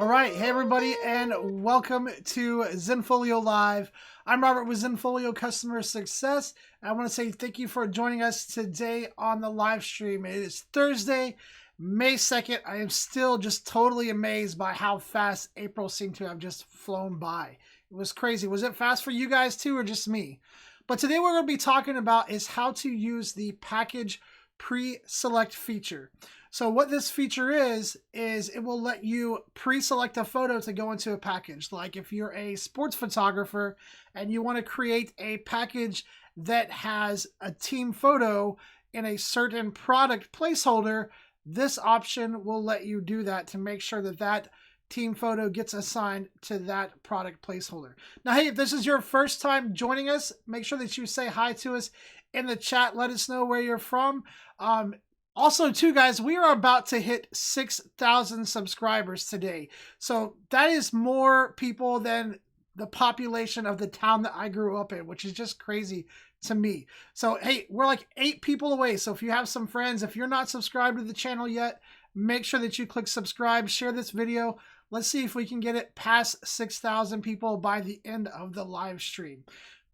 right, hey everybody, and welcome to Zenfolio Live. I'm Robert with Zenfolio Customer Success. I want to say thank you for joining us today on the live stream. It is Thursday, May 2nd. I am still just totally amazed by how fast April seemed to have just flown by. It was crazy. Was it fast for you guys too, or just me? But today we're going to be talking about is how to use the package pre-select feature. So what this feature is it will let you pre-select a photo to go into a package. Like if you're a sports photographer and you want to create a package that has a team photo in a certain product placeholder, this option will let you do that to make sure that that team photo gets assigned to that product placeholder. Now, hey, if this is your first time joining us, make sure that you say hi to us in the chat. Let us know where you're from. Also, too, guys, we are about to hit 6,000 subscribers today. So that is more people than the population of the town that I grew up in, which is just crazy to me. So, hey, we're like 8 people away. So if you have some friends, if you're not subscribed to the channel yet, make sure that you click subscribe, share this video. Let's see if we can get it past 6,000 people by the end of the live stream.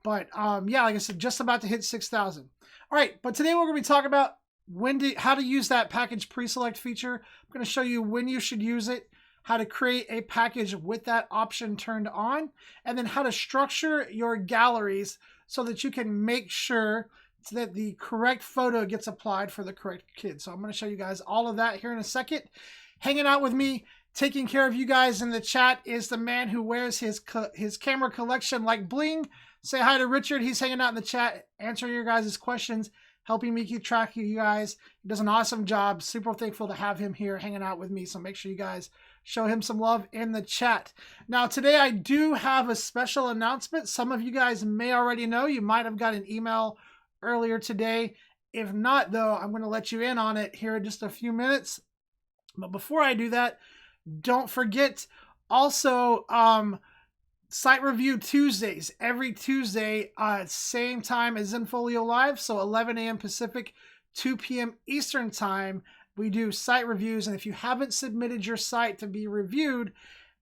But yeah, like I said, just about to hit 6,000. All right, but today we're going to be talking about how to use that package pre-select feature. I'm going to show you when you should use it, how to create a package with that option turned on, and then how to structure your galleries so that you can make sure that the correct photo gets applied for the correct kid. So I'm going to show you guys all of that here in a second. Hanging out with me, taking care of you guys in the chat is the man who wears his camera collection like bling. Say hi to Richard. He's hanging out in the chat, answering your guys' questions, helping me keep track of you guys. He does an awesome job. Super thankful to have him here hanging out with me. So make sure you guys show him some love in the chat. Now, today I do have a special announcement. Some of you guys may already know. You might have got an email earlier today. If not, though, I'm going to let you in on it here in just a few minutes. But before I do that, don't forget also Site Review Tuesdays, every Tuesday, same time as Zenfolio Live, so 11 a.m. Pacific, 2 p.m. Eastern Time, we do site reviews. And if you haven't submitted your site to be reviewed,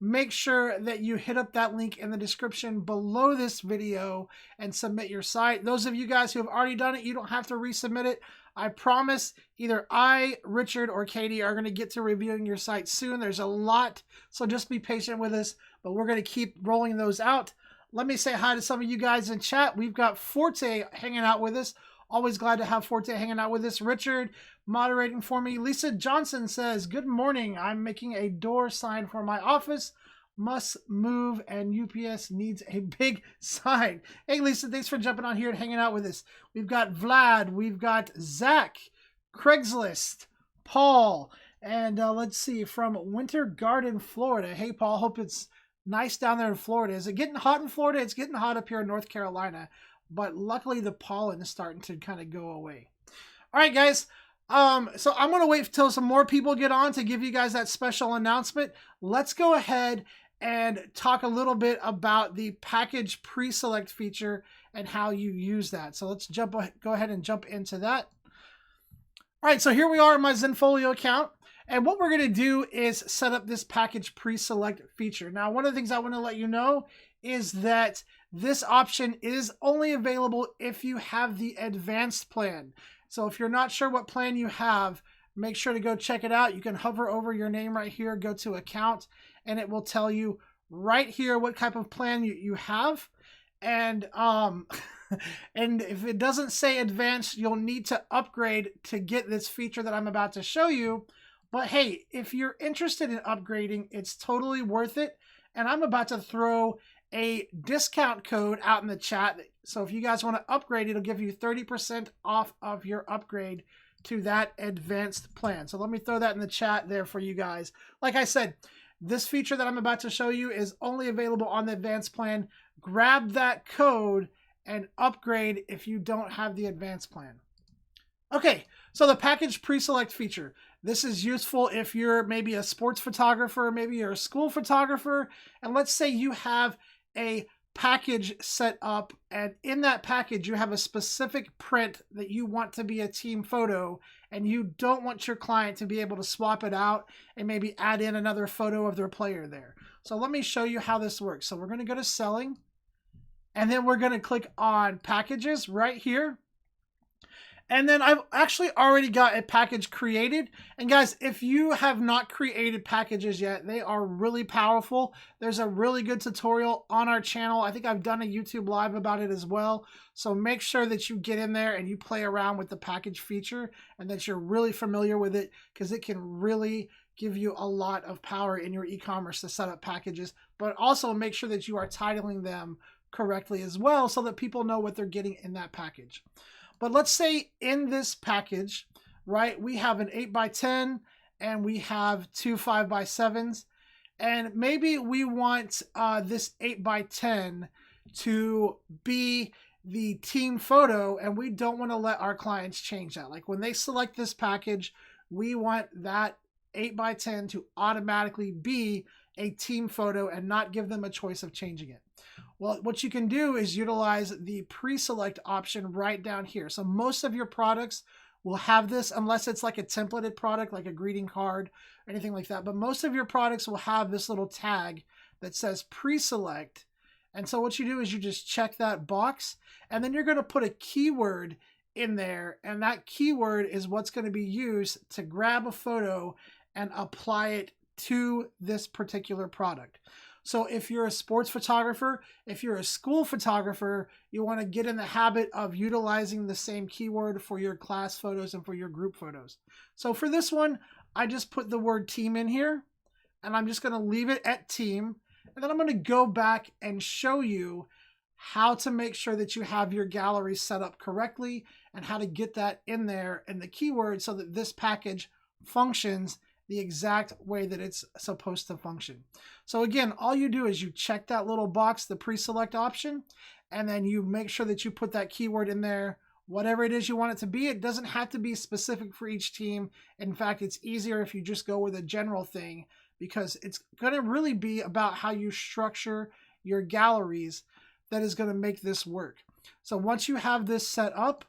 make sure that you hit up that link in the description below this video and submit your site. Those of you guys who have already done it, you don't have to resubmit it. I promise either I, Richard, or Katie are going to get to reviewing your site soon. There's a lot, so just be patient with us, but we're going to keep rolling those out. Let me say hi to some of you guys in chat. We've got Forte hanging out with us. Always glad to have Forte hanging out with us. Richard moderating for me. Lisa Johnson says, good morning. I'm making a door sign for my office. Must move and UPS needs a big sign. Hey, Lisa, thanks for jumping on here and hanging out with us. We've got Vlad. We've got Zach, Craigslist, Paul, and let's see, from Winter Garden, Florida. Hey, Paul, hope it's nice down there in Florida. Is it getting hot in Florida? It's getting hot up here in North Carolina, but luckily the pollen is starting to kind of go away. All right, guys. So I'm going to wait till some more people get on to give you guys that special announcement. Let's go ahead and talk a little bit about the package pre-select feature and how you use that. So let's go ahead and jump into that. All right, so here we are in my Zenfolio account. And what we're going to do is set up this package pre-select feature. Now, one of the things I want to let you know is that this option is only available if you have the advanced plan. So if you're not sure what plan you have, make sure to go check it out. You can hover over your name right here, go to account, and it will tell you right here what type of plan you have. And and if it doesn't say advanced, you'll need to upgrade to get this feature that I'm about to show you. But hey, if you're interested in upgrading, it's totally worth it. And I'm about to throw a discount code out in the chat. So if you guys want to upgrade, it'll give you 30% off of your upgrade to that advanced plan. So let me throw that in the chat there for you guys. Like I said, this feature that I'm about to show you is only available on the advanced plan. Grab that code and upgrade if you don't have the advanced plan. Okay, so the package pre-select feature. This is useful if you're maybe a sports photographer, maybe you're a school photographer, and let's say you have a package set up, and in that package you have a specific print that you want to be a team photo, and you don't want your client to be able to swap it out and maybe add in another photo of their player there. So let me show you how this works. So we're going to go to selling, and then we're going to click on packages right here. And then I've actually already got a package created. And guys, if you have not created packages yet, they are really powerful. There's a really good tutorial on our channel. I think I've done a YouTube live about it as well. So make sure that you get in there and you play around with the package feature and that you're really familiar with it, because it can really give you a lot of power in your e-commerce to set up packages, but also make sure that you are titling them correctly as well so that people know what they're getting in that package. But let's say in this package, right, we have an 8x10 and we have two 5x7s. And maybe we want this 8x10 to be the team photo, and we don't want to let our clients change that. Like when they select this package, we want that 8x10 to automatically be a team photo and not give them a choice of changing it. Well, what you can do is utilize the pre-select option right down here. So most of your products will have this, unless it's like a templated product, like a greeting card or anything like that. But most of your products will have this little tag that says pre-select. And so what you do is you just check that box, and then you're going to put a keyword in there. And that keyword is what's going to be used to grab a photo and apply it to this particular product. So if you're a sports photographer, if you're a school photographer, you want to get in the habit of utilizing the same keyword for your class photos and for your group photos. So for this one, I just put the word team in here, and I'm just going to leave it at team. And then I'm going to go back and show you how to make sure that you have your gallery set up correctly and how to get that in there in the keyword so that this package functions the exact way that it's supposed to function. So again, all you do is you check that little box, the pre-select option, and then you make sure that you put that keyword in there, whatever it is you want it to be. It doesn't have to be specific for each team. In fact, it's easier if you just go with a general thing, because it's going to really be about how you structure your galleries that is going to make this work. So once you have this set up,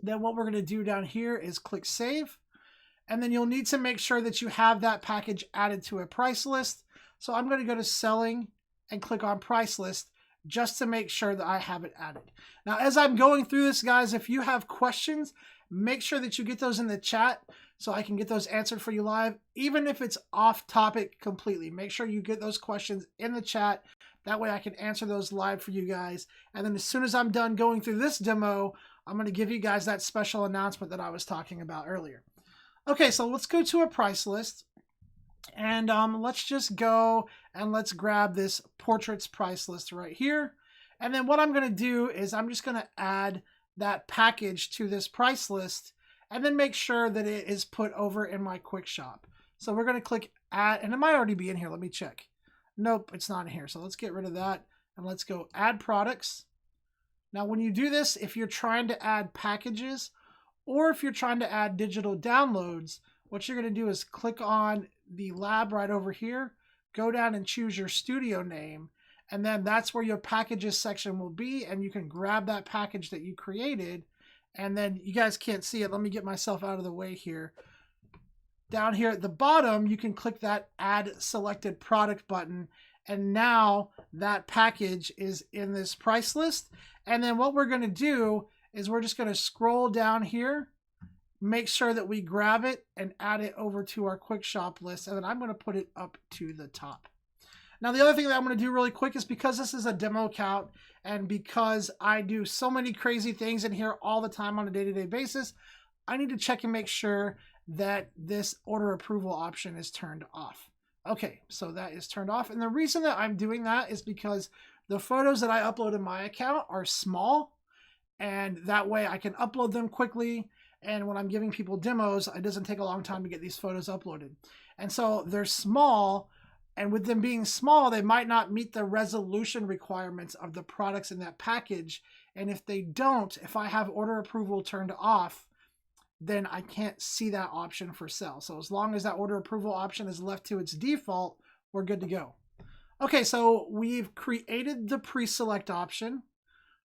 then what we're going to do down here is click save. And then you'll need to make sure that you have that package added to a price list. So I'm going to go to selling and click on price list just to make sure that I have it added. Now, as I'm going through this, guys, if you have questions, make sure that you get those in the chat so I can get those answered for you live. Even if it's off topic completely, make sure you get those questions in the chat. That way I can answer those live for you guys. And then as soon as I'm done going through this demo, I'm going to give you guys that special announcement that I was talking about earlier. Okay, so let's go to a price list, and let's just go and let's grab this portraits price list right here. And then what I'm going to do is I'm just going to add that package to this price list and then make sure that it is put over in my quick shop. So we're going to click add, and it might already be in here. Let me check. Nope, it's not in here. So let's get rid of that and let's go add products. Now, when you do this, if you're trying to add packages, or if you're trying to add digital downloads, what you're going to do is click on the lab right over here, go down and choose your studio name, and then that's where your packages section will be, and you can grab that package that you created. And then you guys can't see it. Let me get myself out of the way here. Down here at the bottom, you can click that add selected product button, and now that package is in this price list. And then what we're going to do is we're just going to scroll down here, make sure that we grab it and add it over to our quick shop list. And then I'm going to put it up to the top. Now, the other thing that I'm going to do really quick is, because this is a demo account and because I do so many crazy things in here all the time on a day-to-day basis, I need to check and make sure that this order approval option is turned off. Okay, so that is turned off. And the reason that I'm doing that is because the photos that I upload in my account are small, and that way I can upload them quickly. And when I'm giving people demos, it doesn't take a long time to get these photos uploaded. And so they're small, and with them being small, they might not meet the resolution requirements of the products in that package. And if they don't, if I have order approval turned off, then I can't see that option for sale. So as long as that order approval option is left to its default, we're good to go. Okay, so we've created the pre-select option.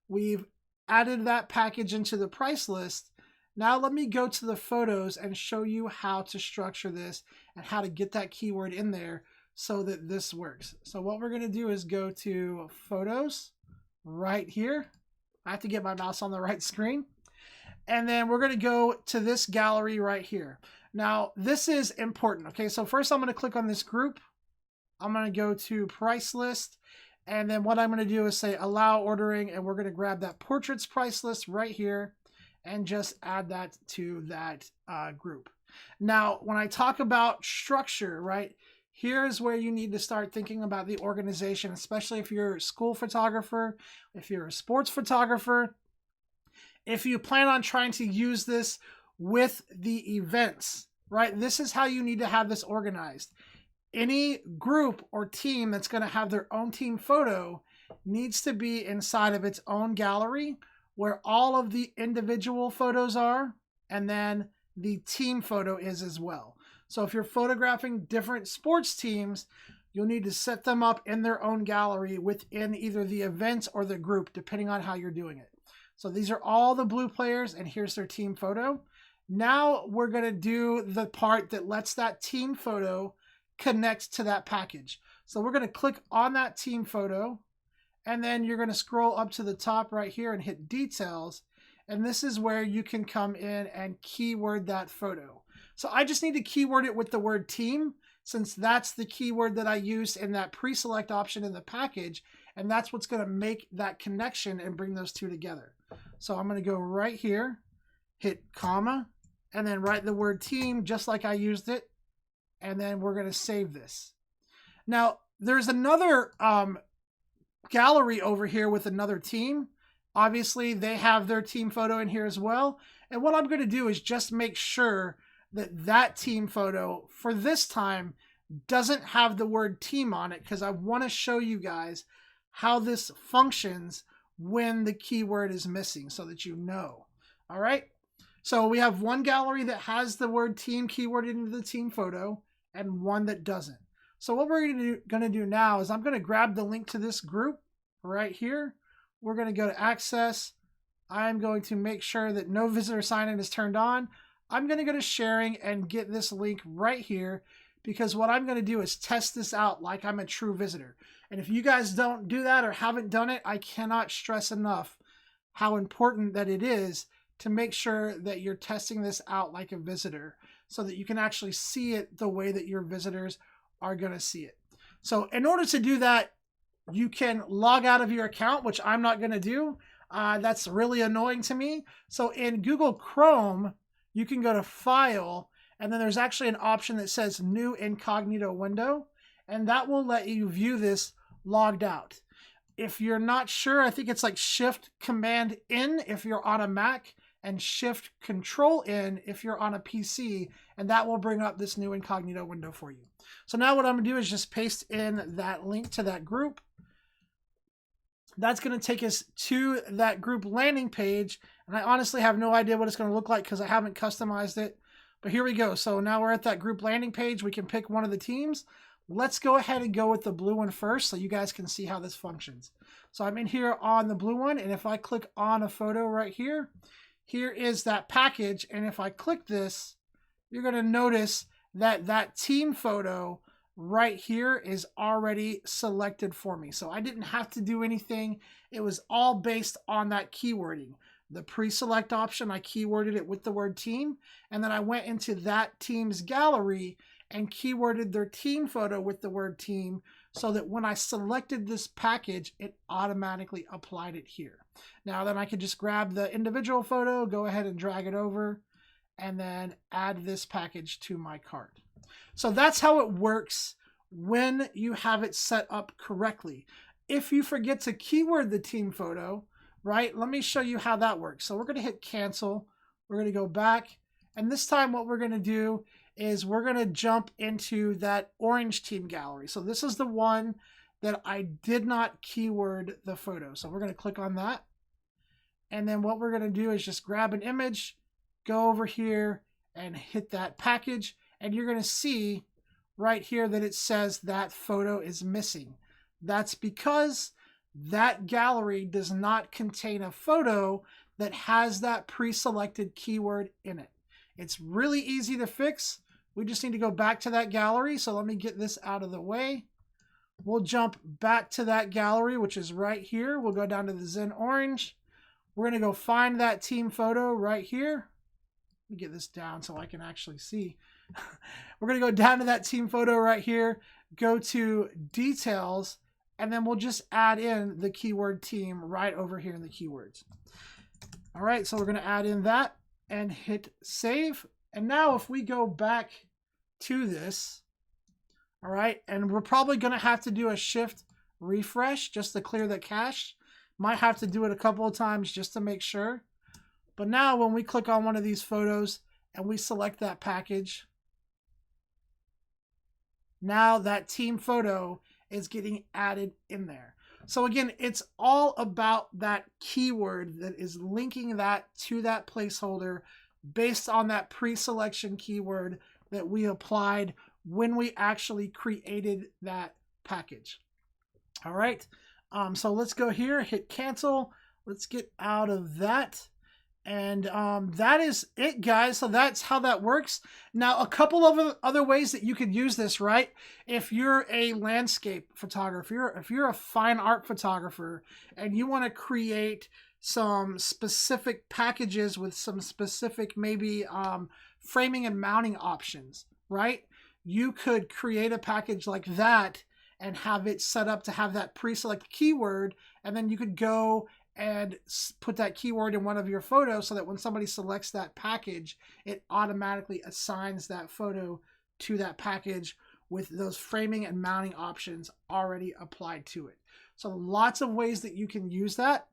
We've added that package into the price list. Now let me go to the photos and show you how to structure this and how to get that keyword in there so that this works. So what we're gonna do is go to photos right here. I have to get my mouse on the right screen. And then we're gonna go to this gallery right here. Now this is important, okay? So first I'm gonna click on this group. I'm gonna go to price list. And then what I'm gonna do is say allow ordering, and we're gonna grab that portraits price list right here and just add that to that group. Now, when I talk about structure, right, here's where you need to start thinking about the organization, especially if you're a school photographer, if you're a sports photographer, if you plan on trying to use this with the events, right? This is how you need to have this organized. Any group or team that's going to have their own team photo needs to be inside of its own gallery where all of the individual photos are, and then the team photo is as well. So if you're photographing different sports teams, you'll need to set them up in their own gallery within either the event or the group, depending on how you're doing it. So these are all the blue players, and here's their team photo. Now we're going to do the part that lets that team photo connect to that package. So we're going to click on that team photo, and then you're going to scroll up to the top right here and hit details. And this is where you can come in and keyword that photo. So I just need to keyword it with the word team, since that's the keyword that I used in that pre-select option in the package. And that's what's going to make that connection and bring those two together. So I'm going to go right here, hit comma, and then write the word team just like I used it. And then we're going to save this. Now, there's another gallery over here with another team. Obviously, they have their team photo in here as well. And what I'm going to do is just make sure that that team photo for this time doesn't have the word team on it, because I want to show you guys how this functions when the keyword is missing so that you know. All right. So we have one gallery that has the word team keyworded into the team photo and one that doesn't. So what we're going to do now is I'm going to grab the link to this group right here. We're going to go to access. I'm going to make sure that no visitor sign-in is turned on. I'm going to go to sharing and get this link right here, because what I'm going to do is test this out like I'm a true visitor. And if you guys don't do that or haven't done it, I cannot stress enough how important that it is to make sure that you're testing this out like a visitor so that you can actually see it the way that your visitors are going to see it. So in order to do that, you can log out of your account, which I'm not going to do. That's really annoying to me. So in Google Chrome, you can go to File, and then there's actually an option that says New Incognito Window, and that will let you view this logged out. If you're not sure, I think it's like Shift Command N if you're on a Mac, and Shift Control N if you're on a PC, and that will bring up this new incognito window for you. So now what I'm gonna do is just paste in that link to that group. That's gonna take us to that group landing page, and I honestly have no idea what it's gonna look like because I haven't customized it, but here we go. So now we're at that group landing page. We can pick one of the teams. Let's go ahead and go with the blue one first so you guys can see how this functions. So I'm in here on the blue one, and if I click on a photo right here, here is that package, and if I click this, you're going to notice that that team photo right here is already selected for me. So I didn't have to do anything. It was all based on that keywording. The pre-select option, I keyworded it with the word team, and then I went into that team's gallery and keyworded their team photo with the word team, so that when I selected this package, it automatically applied it here. Now then I could just grab the individual photo, go ahead and drag it over, and then add this package to my cart. So that's how it works when you have it set up correctly. If you forget to keyword the team photo, right, let me show you how that works. So we're going to hit cancel. We're going to go back, and this time what we're going to do is we're going to jump into that orange team gallery. So this is the one that I did not keyword the photo. So we're going to click on that. And then what we're going to do is just grab an image, go over here and hit that package. And you're going to see right here that it says that photo is missing. That's because that gallery does not contain a photo that has that pre-selected keyword in it. It's really easy to fix. We just need to go back to that gallery. So let me get this out of the way. We'll jump back to that gallery, which is right here. We'll go down to the Zen Orange. We're going to go find that team photo right here. Let me get this down so I can actually see. We're going to go down to that team photo right here, go to details, and then we'll just add in the keyword team right over here in the keywords. All right, so we're going to add in that and hit save. And now if we go back to this, all right, and we're probably going to have to do a shift refresh just to clear the cache. Might have to do it a couple of times just to make sure. But now when we click on one of these photos and we select that package, now that team photo is getting added in there. So again, it's all about that keyword that is linking that to that placeholder based on that pre-selection keyword that we applied when we actually created that package. All right. So let's go here, hit cancel. Let's get out of that. And that is it, guys. So that's how that works. Now, a couple of other ways that you could use this, right? If you're a landscape photographer, if you're a fine art photographer, and you want to create some specific packages with some specific maybe framing and mounting options, right? You could create a package like that and have it set up to have that pre-select keyword, and then you could go and put that keyword in one of your photos so that when somebody selects that package, it automatically assigns that photo to that package with those framing and mounting options already applied to it. So lots of ways that you can use that.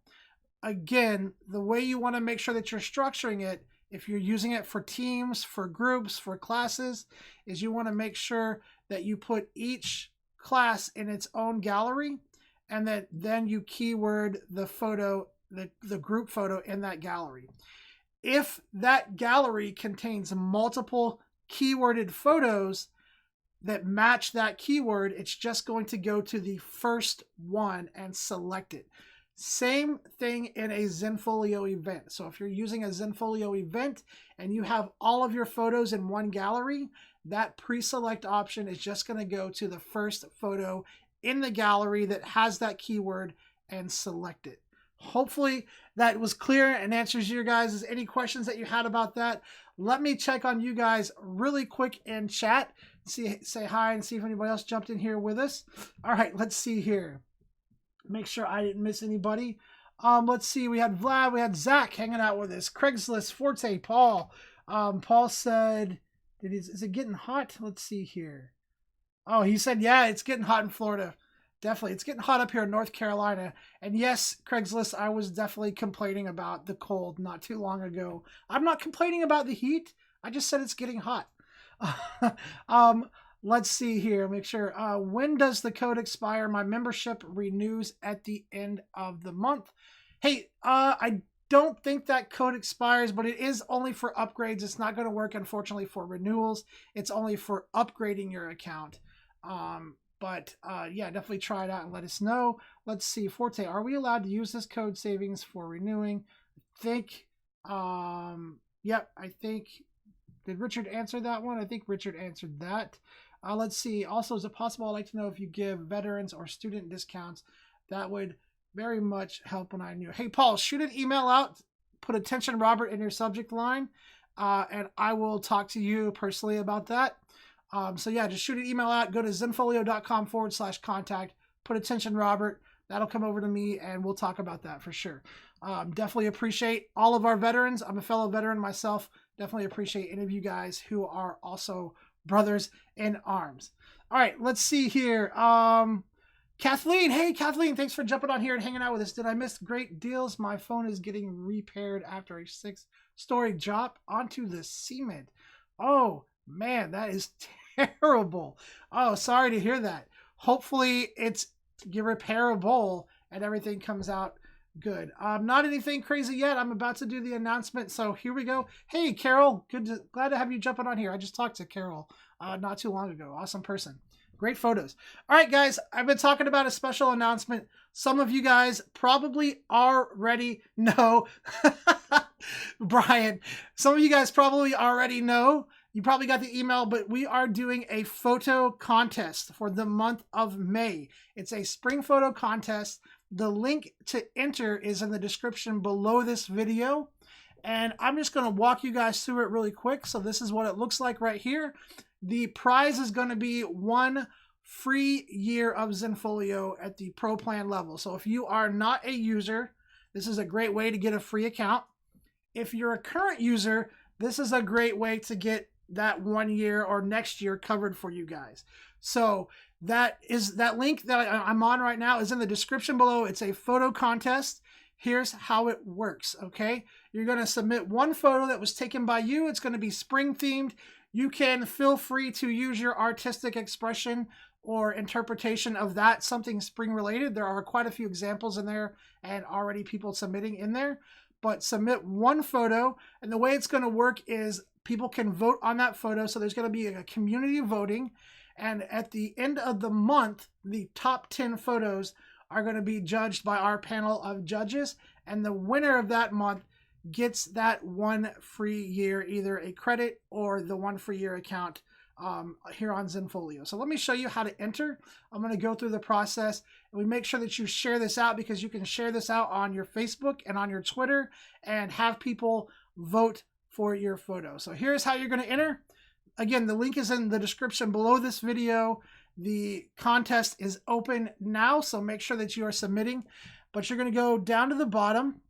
Again, the way you want to make sure that you're structuring it, if you're using it for teams, for groups, for classes, is you want to make sure that you put each class in its own gallery, and then you keyword the photo, the group photo in that gallery. If that gallery contains multiple keyworded photos that match that keyword, it's just going to go to the first one and select it. Same thing in a Zenfolio event. So if you're using a Zenfolio event and you have all of your photos in one gallery, that pre-select option is just going to go to the first photo in the gallery that has that keyword and select it. Hopefully that was clear and answers your guys' any questions that you had about that. Let me check on you guys really quick in chat. Say hi and see if anybody else jumped in here with us. All right, let's see here. Make sure I didn't miss anybody. Let's see. We had Vlad. We had Zach hanging out with us. Craigslist, Forte, Paul. Paul said, is it getting hot? Let's see here. Oh, he said, yeah, it's getting hot in Florida. Definitely. It's getting hot up here in North Carolina. And yes, Craigslist, I was definitely complaining about the cold not too long ago. I'm not complaining about the heat. I just said it's getting hot. Let's see here. Make sure. When does the code expire? My membership renews at the end of the month. Hey, I don't think that code expires, but it is only for upgrades. It's not going to work, unfortunately, for renewals. It's only for upgrading your account. Yeah, definitely try it out and let us know. Let's see. Forte, are we allowed to use this code savings for renewing? I think, yep, I think, did Richard answer that one? I think Richard answered that. Let's see. Also, is it possible? I'd like to know if you give veterans or student discounts. That would very much help when I knew. Hey, Paul, shoot an email out. Put attention Robert in your subject line, and I will talk to you personally about that. So yeah, just shoot an email out. Go to zenfolio.com/contact. Put attention Robert. That'll come over to me, and we'll talk about that for sure. Definitely appreciate all of our veterans. I'm a fellow veteran myself. Definitely appreciate any of you guys who are also brothers in arms. All right, let's see here. Kathleen, hey Kathleen, thanks for jumping on here and hanging out with us. Did I miss great deals? My phone is getting repaired after a 6-story drop onto the cement. Oh man, that is terrible. Oh, sorry to hear that. Hopefully it's repairable and everything comes out good. Not anything crazy yet. I'm about to do the announcement, so here we go. Hey Carol, glad to have you jumping on here. I just talked to Carol not too long ago. Awesome person. Great photos. All right, guys, I've been talking about a special announcement. Some of you guys probably already know. Brian, some of you guys probably already know. You probably got the email, but we are doing a photo contest for the month of May. It's a spring photo contest. The link to enter is in the description below this video. And I'm just going to walk you guys through it really quick. So this is what it looks like right here. The prize is going to be 1 free year of Zenfolio at the Pro Plan level. So if you are not a user, this is a great way to get a free account. If you're a current user, this is a great way to get that 1 year or next year covered for you guys. So that link that I'm on right now is in the description below. It's a photo contest. Here's how it works, okay? You're going to submit 1 photo that was taken by you. It's going to be spring themed. You can feel free to use your artistic expression or interpretation of that, something spring related. There are quite a few examples in there and already people submitting in there. But submit 1 photo, and the way it's going to work is people can vote on that photo. So there's going to be a community voting, and at the end of the month, the top 10 photos are going to be judged by our panel of judges, and the winner of that month gets that 1 free year, either a credit or the 1 free year account here on Zenfolio. So let me show you how to enter. I'm going to go through the process, and we make sure that you share this out, because you can share this out on your Facebook and on your Twitter and have people vote for your photo. So here's how you're going to enter. Again, the link is in the description below this video. The contest is open now, so make sure that you are submitting. But you're going to go down to the bottom,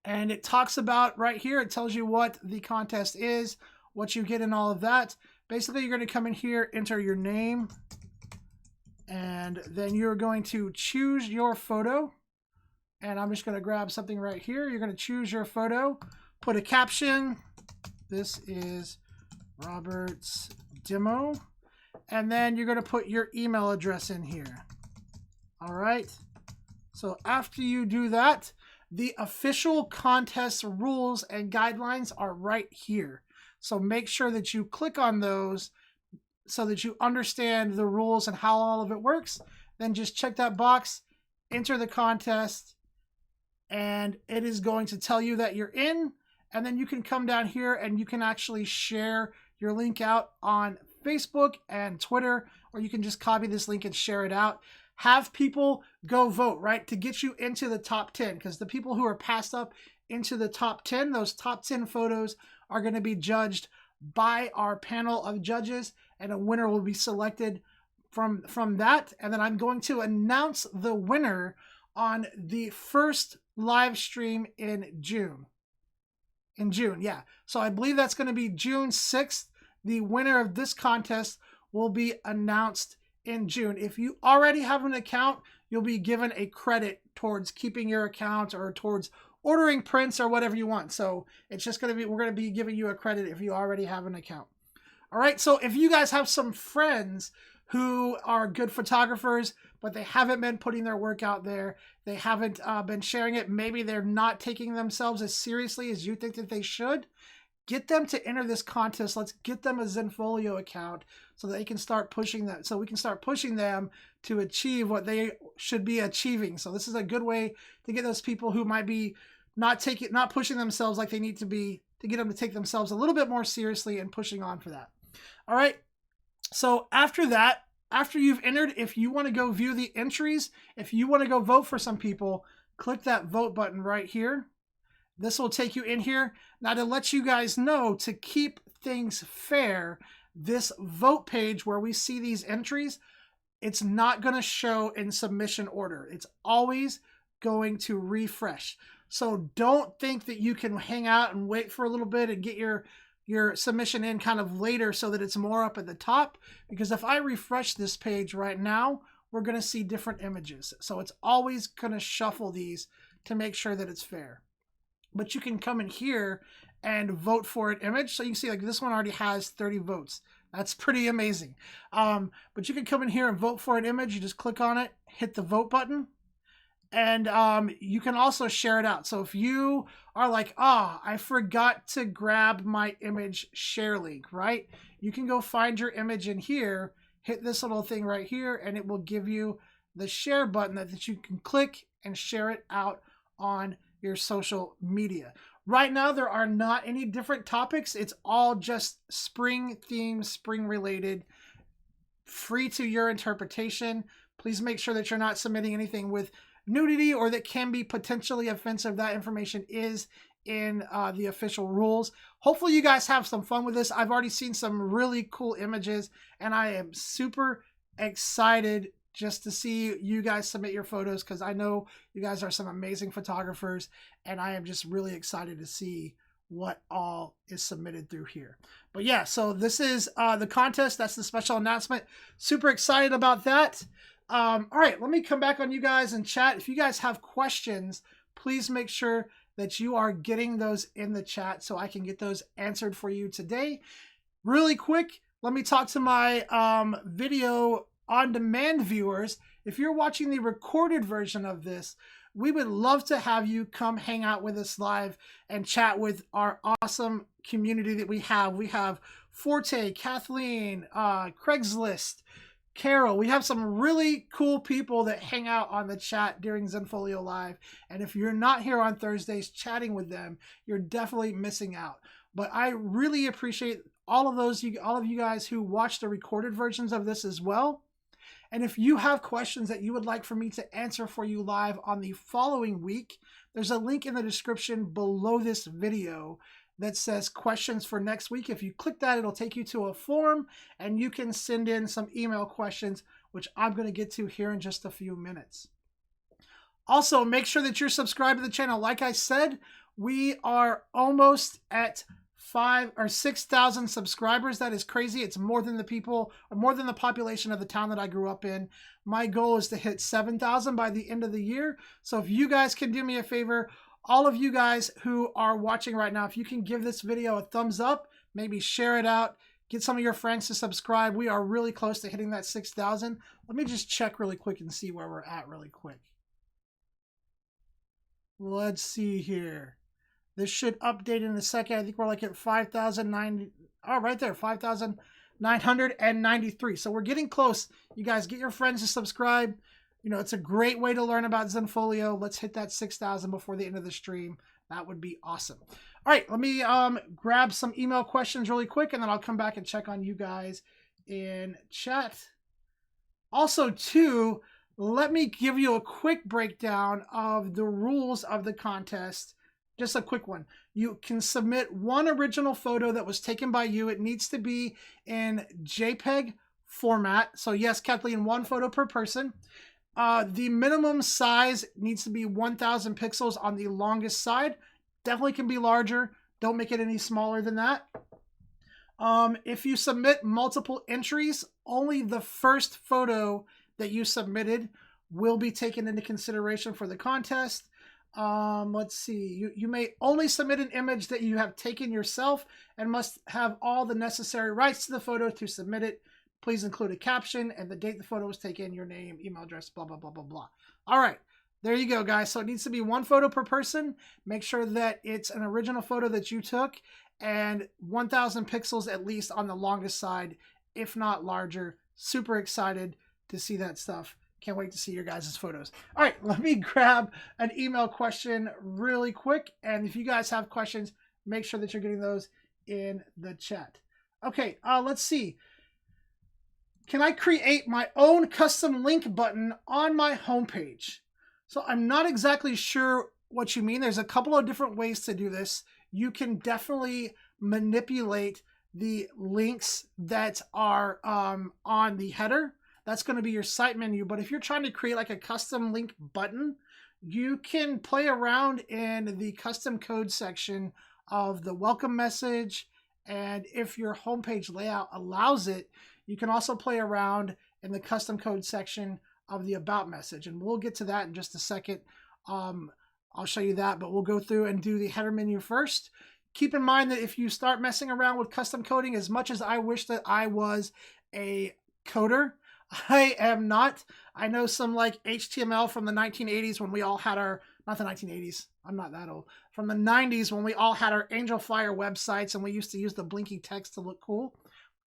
and it talks about right here, it tells you what the contest is, what you get, and all of that. Basically, you're going to come in here, enter your name, and then you're going to choose your photo. And I'm just going to grab something right here. You're going to choose your photo, put a caption. This is Robert's demo. And then you're going to put your email address in here. All right. So after you do that, the official contest rules and guidelines are right here. So make sure that you click on those so that you understand the rules and how all of it works. Then just check that box, enter the contest, and it is going to tell you that you're in. And then you can come down here and you can actually share your link out on Facebook and Twitter, or you can just copy this link and share it out. Have people go vote, right, to get you into the top 10, because the people who are passed up into the top 10, those top 10 photos are going to be judged by our panel of judges, and a winner will be selected from that. And then I'm going to announce the winner on the first live stream in June. Yeah. So I believe that's going to be June 6th. The winner of this contest will be announced in June. If you already have an account, you'll be given a credit towards keeping your account or towards ordering prints or whatever you want. So it's just going to be, we're going to be giving you a credit if you already have an account. All right. So if you guys have some friends who are good photographers, but they haven't been putting their work out there, they haven't been sharing it, maybe they're not taking themselves as seriously as you think that they should, get them to enter this contest. Let's get them a Zenfolio account so they can start pushing that, so we can start pushing them to achieve what they should be achieving. So this is a good way to get those people who might be not pushing themselves like they need to be, to get them to take themselves a little bit more seriously and pushing on for that. All right. So after that, after you've entered, if you want to go view the entries, if you want to go vote for some people, click that vote button right here. This will take you in here. Now, to let you guys know, to keep things fair, this vote page where we see these entries, it's not going to show in submission order. It's always going to refresh. So don't think that you can hang out and wait for a little bit and get your submission in kind of later so that it's more up at the top. Because if I refresh this page right now, we're going to see different images. So it's always going to shuffle these to make sure that it's fair. But you can come in here and vote for an image. So you can see like this one already has 30 votes. That's pretty amazing. But you can come in here and vote for an image. You just click on it, hit the vote button, and you can also share it out. So if you are like, I forgot to grab my image share link, right? You can go find your image in here, hit this little thing right here, and it will give you the share button that you can click and share it out on your social media. Right now, there are not any different topics. It's all just spring themed, spring related, free to your interpretation. Please make sure that you're not submitting anything with nudity or that can be potentially offensive. That information is in the official rules. Hopefully you guys have some fun with this. I've already seen some really cool images, and I am super excited just to see you guys submit your photos, because I know you guys are some amazing photographers, and I am just really excited to see what all is submitted through here. But yeah, so this is the contest. That's the special announcement. Super excited about that. All right, let me come back on you guys and chat. If you guys have questions, please make sure that you are getting those in the chat so I can get those answered for you today. Really quick, let me talk to my video on-demand viewers. If you're watching the recorded version of this, we would love to have you come hang out with us live and chat with our awesome community that we have. We have Forte, Kathleen, Craigslist, Carol. We have some really cool people that hang out on the chat during Zenfolio Live. And if you're not here on Thursdays chatting with them, you're definitely missing out. But I really appreciate all of you guys who watch the recorded versions of this as well. And if you have questions that you would like for me to answer for you live on the following week, there's a link in the description below this video that says questions for next week. If you click that, it'll take you to a form, and you can send in some email questions, which I'm going to get to here in just a few minutes. Also, make sure that you're subscribed to the channel. Like I said, we are almost at 5,000 or 6,000 subscribers. That is crazy. It's more than the people, or more than the population of the town that I grew up in. My goal is to hit 7,000 by the end of the year. So if you guys can do me a favor, all of you guys who are watching right now, if you can give this video a thumbs up, maybe share it out, get some of your friends to subscribe. We are really close to hitting that 6,000. Let me just check really quick and see where we're at really quick. Let's see here. This should update in a second. I think we're like at 5,090. Oh, right there, 5,993. So we're getting close. You guys, get your friends to subscribe. You know, it's a great way to learn about Zenfolio. Let's hit that 6,000 before the end of the stream. That would be awesome. All right, let me grab some email questions really quick, and then I'll come back and check on you guys in chat. Also, too, let me give you a quick breakdown of the rules of the contest. Just a quick one. You can submit one original photo that was taken by you. It needs to be in JPEG format. So yes, Kathleen, one photo per person. The minimum size needs to be 1,000 pixels on the longest side. Definitely can be larger. Don't make it any smaller than that. If you submit multiple entries, only the first photo that you submitted will be taken into consideration for the contest. Let's see. You may only submit an image that you have taken yourself and must have all the necessary rights to the photo to submit it. Please include a caption and the date the photo was taken, your name, email address, blah, blah, blah, blah, blah. All right. There you go, guys. So it needs to be one photo per person. Make sure that it's an original photo that you took and 1,000 pixels at least on the longest side, if not larger. Super excited to see that stuff. Can't wait to see your guys' photos. All right, let me grab an email question really quick. And if you guys have questions, make sure that you're getting those in the chat. Okay, let's see. Can I create my own custom link button on my homepage? So I'm not exactly sure what you mean. There's a couple of different ways to do this. You can definitely manipulate the links that are on the header. That's going to be your site menu. But if you're trying to create like a custom link button, you can play around in the custom code section of the welcome message. And if your homepage layout allows it, you can also play around in the custom code section of the about message. And we'll get to that in just a second. I'll show you that, but we'll go through and do the header menu first. Keep in mind that if you start messing around with custom coding, as much as I wish that I was a coder, I am not. I know some like HTML from the 1980s when we all had our, not the 1980s, I'm not that old, from the 90s when we all had our Angel Fire websites and we used to use the blinking text to look cool.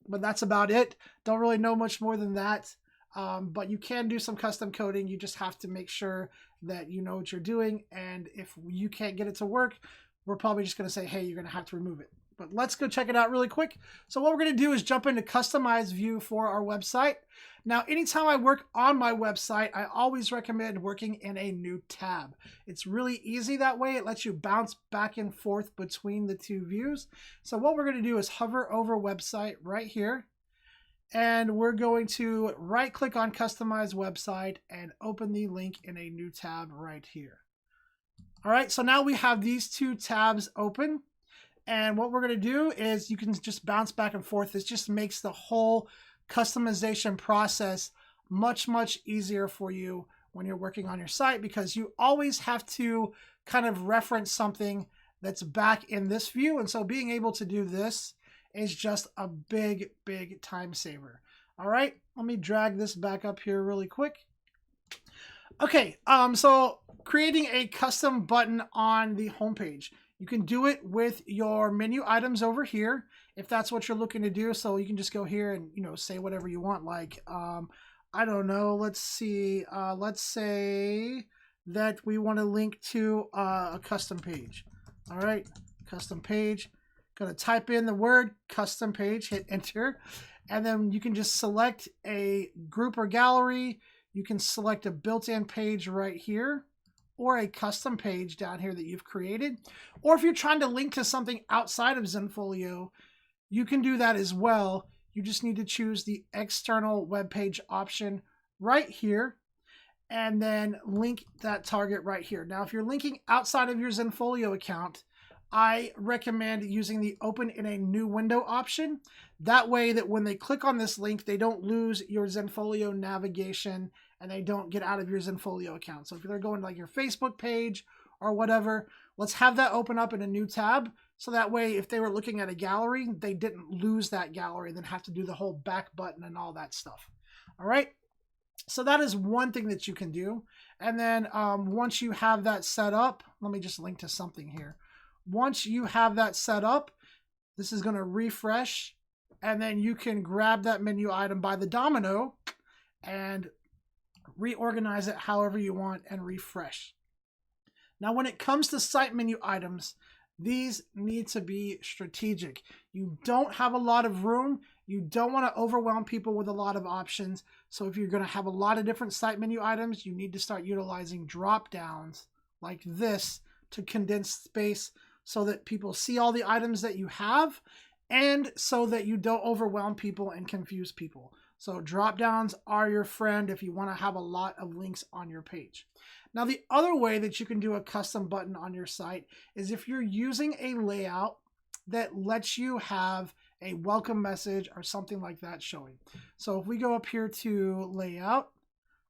but that's about it. Don't really know much more than that. But you can do some custom coding. You just have to make sure that you know what you're doing. And if you can't get it to work, we're probably just going to say, hey, you're going to have to remove it. But let's go check it out really quick. So what we're going to do is jump into customize view for our website. Now, anytime I work on my website, I always recommend working in a new tab. It's really easy that way. It lets you bounce back and forth between the two views. So what we're going to do is hover over website right here. And we're going to right click on customize website and open the link in a new tab right here. All right, so now we have these two tabs open. And what we're going to do is you can just bounce back and forth. This just makes the whole customization process much, much easier for you when you're working on your site, because you always have to kind of reference something that's back in this view. And so being able to do this is just a big, big time saver. All right, let me drag this back up here really quick. Okay, so creating a custom button on the homepage. You can do it with your menu items over here if that's what you're looking to do. So you can just go here and, say whatever you want. Like, I don't know, let's see. Let's say that we want to link to a custom page. All right, custom page. Going to type in the word custom page, hit enter, and then you can just select a group or gallery. You can select a built-in page right here, or a custom page down here that you've created. Or if you're trying to link to something outside of Zenfolio, you can do that as well. You just need to choose the external web page option right here, and then link that target right here. Now, if you're linking outside of your Zenfolio account, I recommend using the open in a new window option. That way that when they click on this link, they don't lose your Zenfolio navigation and they don't get out of your Zenfolio account. So if they're going to like your Facebook page or whatever, let's have that open up in a new tab. So that way, if they were looking at a gallery, they didn't lose that gallery and then have to do the whole back button and all that stuff. All right. So that is one thing that you can do. And then once you have that set up, let me just link to something here. Once you have that set up, this is going to refresh, and then you can grab that menu item by the domino and reorganize it however you want and refresh. Now, when it comes to site menu items, these need to be strategic. You don't have a lot of room. You don't want to overwhelm people with a lot of options. So if you're going to have a lot of different site menu items, you need to start utilizing drop downs like this to condense space, so that people see all the items that you have and so that you don't overwhelm people and confuse people. So drop downs are your friend if you want to have a lot of links on your page. Now, the other way that you can do a custom button on your site is if you're using a layout that lets you have a welcome message or something like that showing. So if we go up here to layout,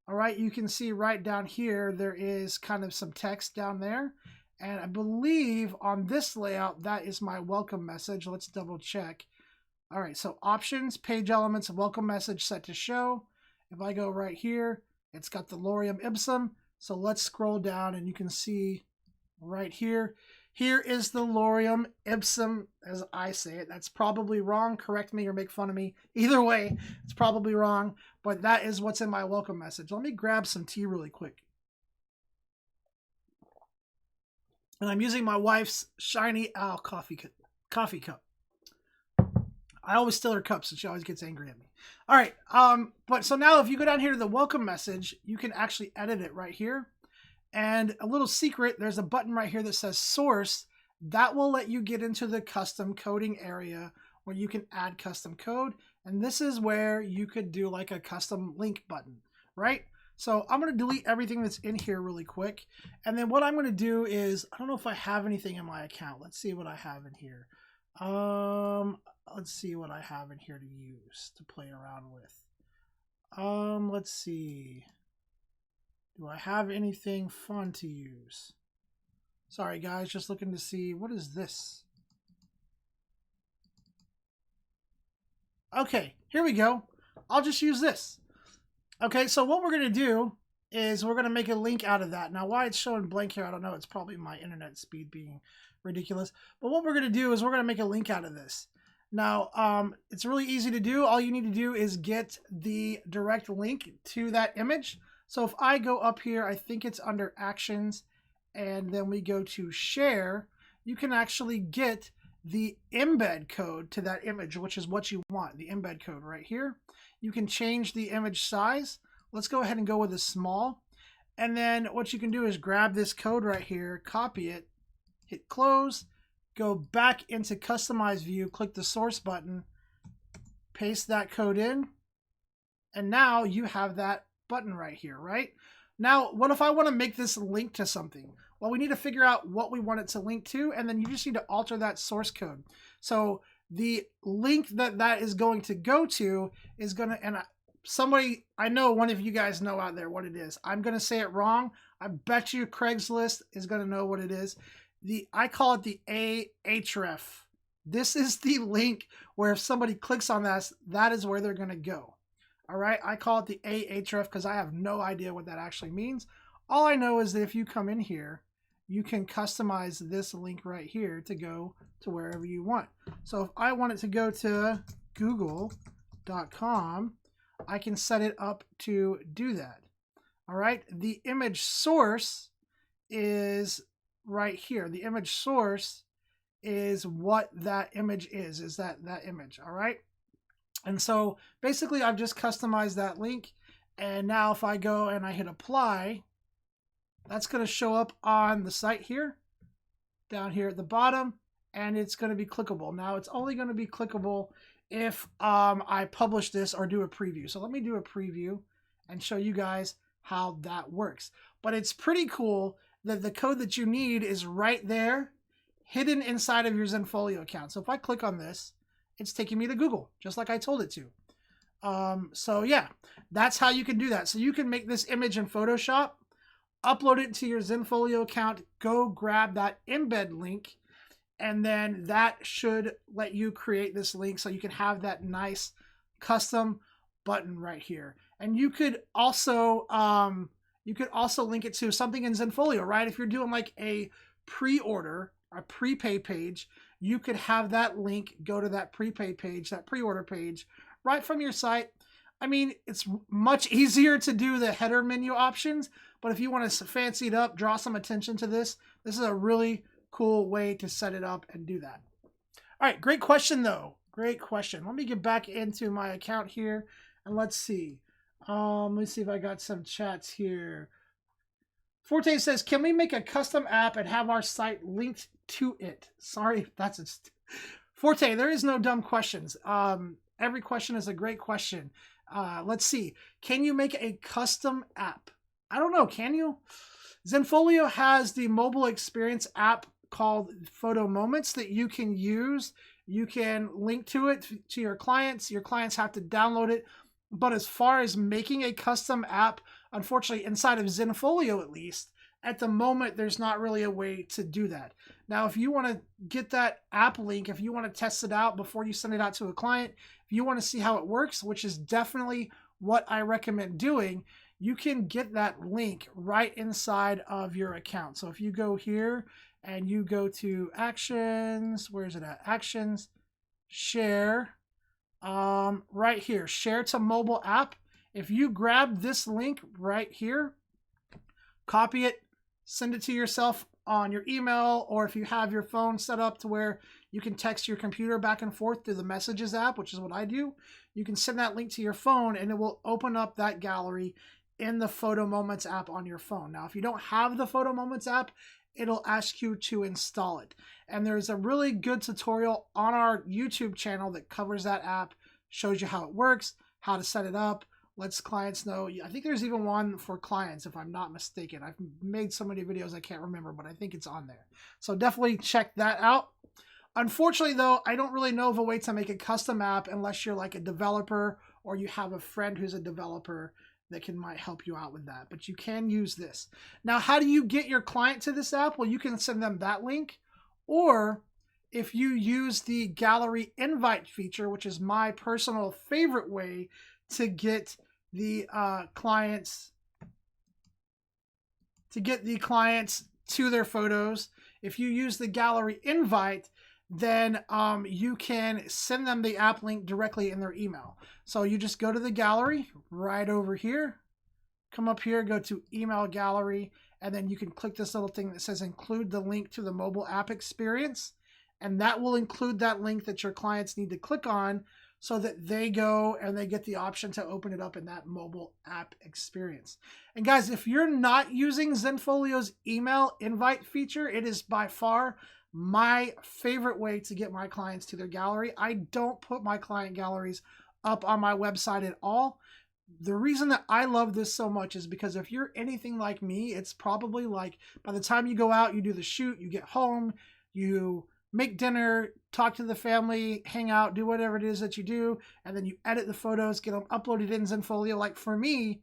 all right, you can see right down here, there is kind of some text down there. And I believe on this layout, that is my welcome message. Let's double check. All right, so options, page elements, welcome message set to show. If I go right here, it's got the lorem ipsum. So let's scroll down and you can see right here. Here is the lorem ipsum, as I say it. That's probably wrong. Correct me or make fun of me. Either way, it's probably wrong. But that is what's in my welcome message. Let me grab some tea really quick. And I'm using my wife's Shiny Owl coffee cup. I always steal her cups, so she always gets angry at me. All right, but so now if you go down here to the welcome message, you can actually edit it right here. And a little secret, there's a button right here that says source. That will let you get into the custom coding area where you can add custom code. And this is where you could do like a custom link button, right? So I'm going to delete everything that's in here really quick. And then what I'm going to do is, I don't know if I have anything in my account. Let's see what I have in here. Let's see what I have in here to use, to play around with. Let's see. Do I have anything fun to use? Sorry guys, just looking to see, what is this? Okay, here we go. I'll just use this. Okay, so what we're going to do is we're going to make a link out of that. Now, why it's showing blank here, I don't know. It's probably my internet speed being ridiculous. But what we're going to do is we're going to make a link out of this. Now, it's really easy to do. All you need to do is get the direct link to that image. So if I go up here, I think it's under actions, and then we go to share, you can actually get the embed code to that image, which is what you want, the embed code right here. You can change the image size. Let's go ahead and go with a small. And then what you can do is grab this code right here, copy it, hit close, go back into customize view, click the source button, paste that code in, and now you have that button right here, right? Now, what if I want to make this link to something? Well, we need to figure out what we want it to link to, and then you just need to alter that source code. So the link that is going to go to is going to, and somebody, I know one of you guys know out there what it is. I'm going to say it wrong. I bet you Craigslist is going to know what it is. I call it the Ahref. This is the link where if somebody clicks on that, that is where they're going to go. All right, I call it the Ahref because I have no idea what that actually means. All I know is that if you come in here, you can customize this link right here to go to wherever you want. So if I want it to go to google.com, I can set it up to do that. All right, the image source is right here. The image source is what that image is that image. All right. And so basically I've just customized that link. And now if I go and I hit apply, that's going to show up on the site here, down here at the bottom, and it's going to be clickable. Now it's only going to be clickable if I publish this or do a preview. So let me do a preview and show you guys how that works. But it's pretty cool that the code that you need is right there, hidden inside of your Zenfolio account. So if I click on this, it's taking me to Google, just like I told it to. So yeah, that's how you can do that. So you can make this image in Photoshop, upload it to your Zenfolio account, go grab that embed link, and then that should let you create this link so you can have that nice custom button right here. And you could also link it to something in Zenfolio, right? If you're doing like a pre-order, a prepay page, you could have that link go to that prepay page, that pre-order page, right from your site. I mean, it's much easier to do the header menu options, but if you want to fancy it up, draw some attention to this, this is a really cool way to set it up and do that. All right, great question though. Great question. Let me get back into my account here and let's see. Let me see if I got some chats here. Forte says, can we make a custom app and have our site linked to it? Sorry if that's a... Forte, there is no dumb questions. Every question is a great question. Let's see. Can you make a custom app? I don't know. Can you? Zenfolio has the mobile experience app called Photo Moments that you can use. You can link to it to your clients. Your clients have to download it. But as far as making a custom app, unfortunately, inside of Zenfolio at least, at the moment, there's not really a way to do that. Now, if you want to get that app link, if you want to test it out before you send it out to a client, if you want to see how it works, which is definitely what I recommend doing, you can get that link right inside of your account. So if you go here and you go to actions, where is it at? Actions, share, right here, share to mobile app. If you grab this link right here, copy it, send it to yourself on your email, or if you have your phone set up to where you can text your computer back and forth through the Messages app, which is what I do, you can send that link to your phone and it will open up that gallery in the Photo Moments app on your phone. Now, if you don't have the Photo Moments app, it'll ask you to install it. And there's a really good tutorial on our YouTube channel that covers that app, shows you how it works, how to set it up, lets clients know. I think there's even one for clients, if I'm not mistaken. I've made so many videos I can't remember, but I think it's on there. So definitely check that out. Unfortunately, though, I don't really know of a way to make a custom app unless you're like a developer or you have a friend who's a developer that might help you out with that. But you can use this. Now, how do you get your client to this app? Well, you can send them that link, or if you use the gallery invite feature, which is my personal favorite way to get the clients to their photos. If you use the gallery invite, then you can send them the app link directly in their email. So you just go to the gallery right over here, come up here, go to email gallery, and then you can click this little thing that says include the link to the mobile app experience. And that will include that link that your clients need to click on so that they go and they get the option to open it up in that mobile app experience. And guys, if you're not using Zenfolio's email invite feature, it is by far my favorite way to get my clients to their gallery. I don't put my client galleries up on my website at all. The reason that I love this so much is because if you're anything like me, it's probably like by the time you go out, you do the shoot, you get home, you make dinner, talk to the family, hang out, do whatever it is that you do, and then you edit the photos, get them uploaded in Zenfolio. Like for me,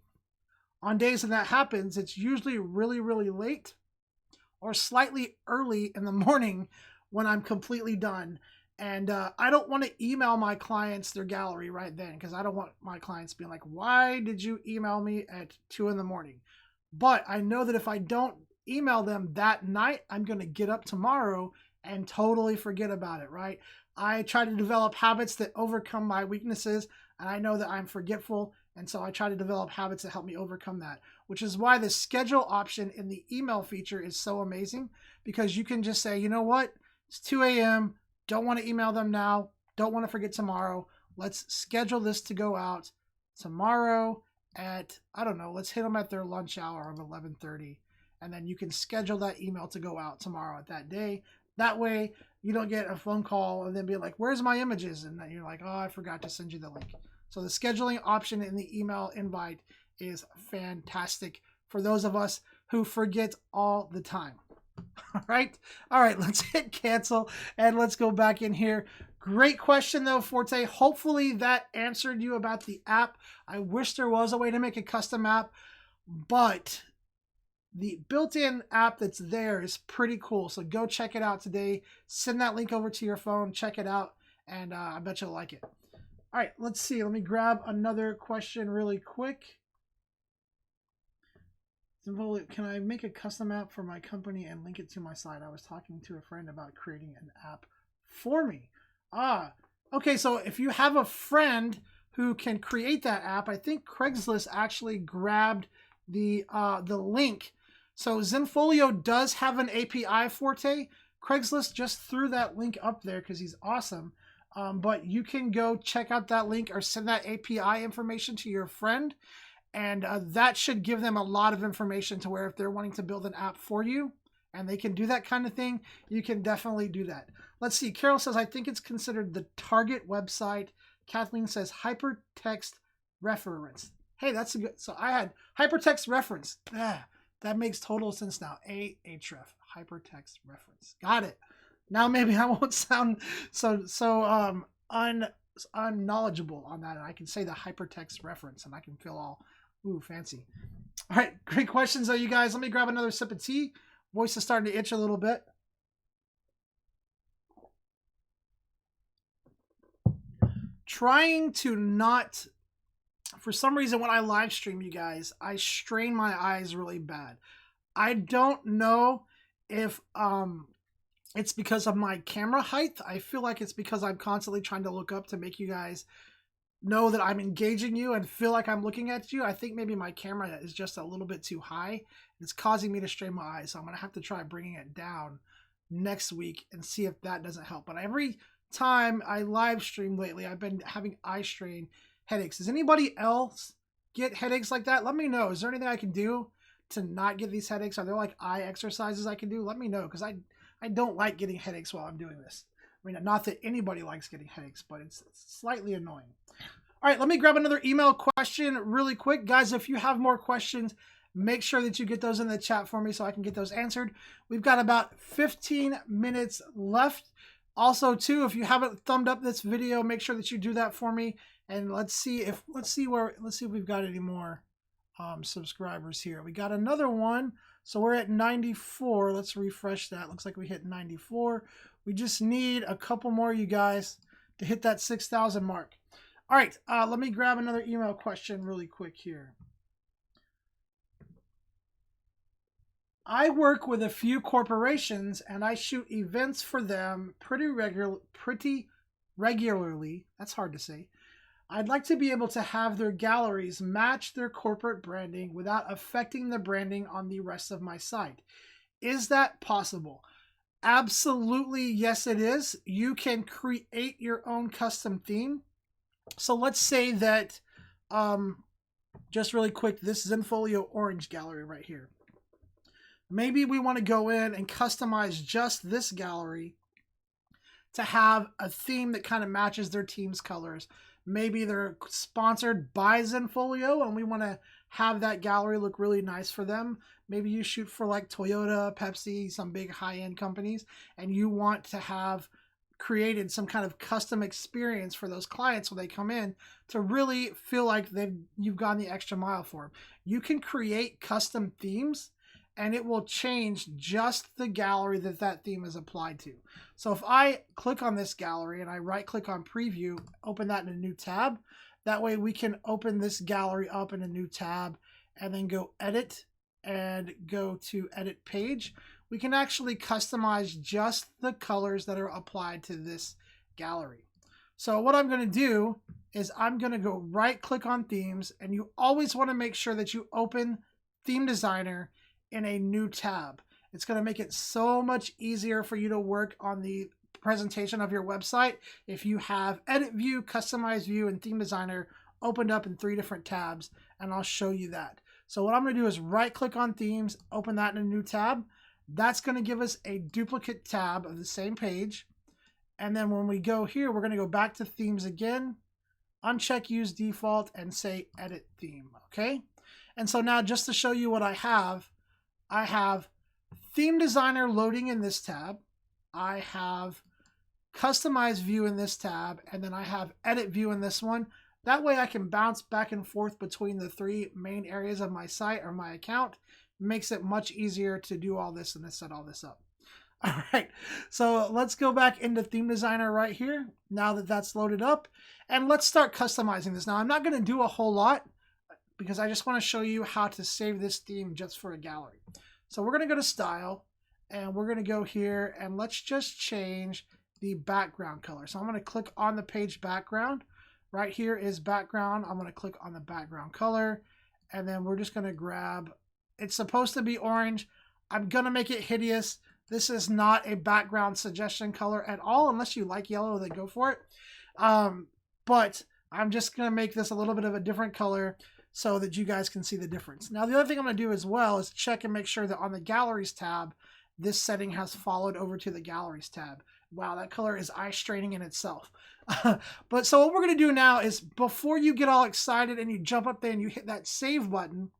on days when that happens, it's usually really, really late or slightly early in the morning when I'm completely done. And I don't want to email my clients their gallery right then because I don't want my clients being like, why did you email me at 2 in the morning? But I know that if I don't email them that night, I'm going to get up tomorrow and totally forget about it, right? I try to develop habits that overcome my weaknesses, and I know that I'm forgetful, and so I try to develop habits that help me overcome that, which is why the schedule option in the email feature is so amazing, because you can just say, you know what, it's 2 a.m., don't want to email them now, don't want to forget tomorrow, let's schedule this to go out tomorrow at, I don't know, let's hit them at their lunch hour of 11:30, and then you can schedule that email to go out tomorrow at that day. That way, you don't get a phone call and then be like, where's my images? And then you're like, oh, I forgot to send you the link. So the scheduling option in the email invite is fantastic for those of us who forget all the time. All right, let's hit cancel and let's go back in here. Great question though, Forte. Hopefully that answered you about the app. I wish there was a way to make a custom app, but the built-in app that's there is pretty cool. So go check it out today. Send that link over to your phone, check it out, and I bet you'll like it. All right, let's see. Let me grab another question really quick. Can I make a custom app for my company and link it to my site? I was talking to a friend about creating an app for me. Okay, so if you have a friend who can create that app, I think Craigslist actually grabbed the link. So Zenfolio does have an API, Forte. Craigslist just threw that link up there because he's awesome. But you can go check out that link or send that API information to your friend. And that should give them a lot of information to where if they're wanting to build an app for you and they can do that kind of thing, you can definitely do that. Let's see. Carol says, I think it's considered the target website. Kathleen says hypertext reference. Hey, that's a good. So I had hypertext reference. That makes total sense now. Ahref, hypertext reference. Got it. Now maybe I won't sound so unknowledgeable on that, and I can say the hypertext reference, and I can feel all fancy. All right, great questions though, you guys. Let me grab another sip of tea. Voice is starting to itch a little bit. Trying to not, for some reason when I live stream, you guys, I strain my eyes really bad. I don't know if it's because of my camera height. I feel like it's because I'm constantly trying to look up to make you guys know that I'm engaging you and feel like I'm looking at you. I think maybe my camera is just a little bit too high. It's causing me to strain my eyes. So I'm going to have to try bringing it down next week and see if that doesn't help. But every time I live stream lately, I've been having eye strain headaches. Does anybody else get headaches like that? Let me know. Is there anything I can do to not get these headaches? Are there like eye exercises I can do? Let me know, because I don't like getting headaches while I'm doing this. I mean, not that anybody likes getting headaches, but it's slightly annoying. All right, let me grab another email question really quick. Guys, if you have more questions, make sure that you get those in the chat for me so I can get those answered. We've got about 15 minutes left. Also, too, if you haven't thumbed up this video, make sure that you do that for me. And let's see if we've got any more subscribers here. We got another one. So we're at 94. Let's refresh that. Looks like we hit 94. We just need a couple more, you guys, to hit that 6,000 mark. All right, let me grab another email question really quick here. I work with a few corporations and I shoot events for them pretty regularly. That's hard to say. I'd like to be able to have their galleries match their corporate branding without affecting the branding on the rest of my site. Is that possible? Absolutely, yes, it is. You can create your own custom theme. So let's say that, just really quick, this Zenfolio orange gallery right here. Maybe we want to go in and customize just this gallery to have a theme that kind of matches their team's colors. Maybe they're sponsored by Zenfolio and we want to have that gallery look really nice for them. Maybe you shoot for like Toyota, Pepsi, some big high-end companies, and you want to have created some kind of custom experience for those clients when they come in to really feel like you've gone the extra mile for them. You can create custom themes and it will change just the gallery that theme is applied to. So if I click on this gallery and I right click on preview, open that in a new tab, that way we can open this gallery up in a new tab and then go edit and go to edit page. We can actually customize just the colors that are applied to this gallery. So what I'm going to do is I'm going to go right click on themes, and you always want to make sure that you open Theme Designer in a new tab. It's going to make it so much easier for you to work on the presentation of your website if you have Edit View, Customize View, and Theme Designer opened up in 3 different tabs, and I'll show you that. So what I'm going to do is right click on themes, open that in a new tab. That's going to give us a duplicate tab of the same page. And then when we go here, we're going to go back to themes again, uncheck use default, and say edit theme. Okay. And so now just to show you what I have Theme Designer loading in this tab. I have Customize View in this tab, and then I have Edit View in this one. That way I can bounce back and forth between the 3 main areas of my site or my account. It makes it much easier to do all this and to set all this up. All right, so let's go back into Theme Designer right here, now that that's loaded up, and let's start customizing this. Now, I'm not going to do a whole lot because I just want to show you how to save this theme just for a gallery. So we're going to go to Style, and we're going to go here, and let's just change the background color. So I'm going to click on the page background. Right here is background. I'm going to click on the background color, and then we're just going to grab, it's supposed to be orange. I'm going to make it hideous. This is not a background suggestion color at all. Unless you like yellow, then go for it. But I'm just going to make this a little bit of a different color so that you guys can see the difference. Now, the other thing I'm going to do as well is check and make sure that on the Galleries tab, this setting has followed over to the Galleries tab. Wow, that color is eye-straining in itself. But so what we're going to do now is, before you get all excited and you jump up there and you hit that save button,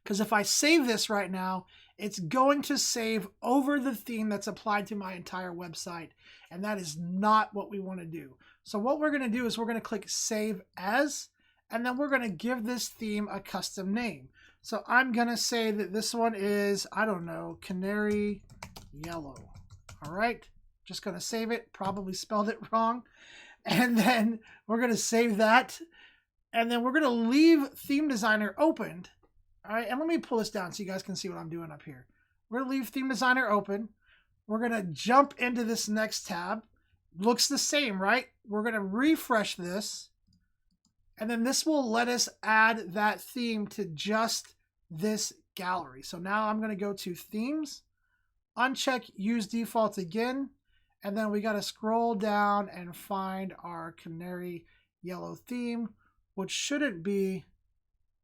because if I save this right now, it's going to save over the theme that's applied to my entire website, and that is not what we want to do. So what we're going to do is we're going to click Save As, and then we're going to give this theme a custom name. So I'm going to say that this one is, I don't know, Canary Yellow. All right, just going to save it, probably spelled it wrong. And then we're going to save that, and then we're going to leave Theme Designer opened. All right, and let me pull this down so you guys can see what I'm doing up here. We're going to leave Theme Designer open. We're going to jump into this next tab. Looks the same, right? We're going to refresh this, and then this will let us add that theme to just this gallery. So now I'm going to go to Themes, uncheck Use Default again, and then we got to scroll down and find our Canary Yellow theme, which shouldn't be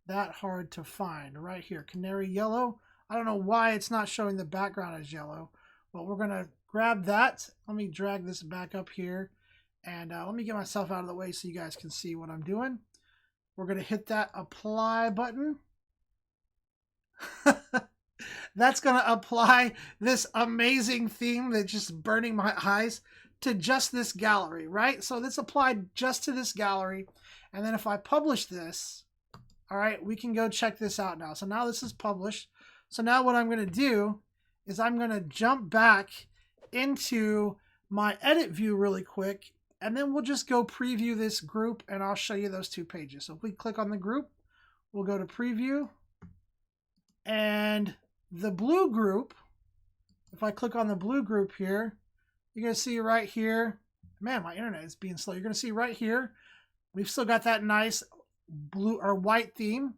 that hard to find. Right here, Canary Yellow. I don't know why it's not showing the background as yellow, but we're going to grab that. Let me drag this back up here, and let me get myself out of the way so you guys can see what I'm doing. We're going to hit that apply button. That's going to apply this amazing theme that's just burning my eyes to just this gallery, right? So this applied just to this gallery. And then if I publish this, all right, we can go check this out now. So now this is published. So now what I'm going to do is I'm going to jump back into my edit view really quick, and then we'll just go preview this group, and I'll show you those 2 pages. So if we click on the group, we'll go to preview, and the blue group, if I click on the blue group here, you're going to see right here, man, my internet is being slow. You're going to see right here, we've still got that nice blue or white theme.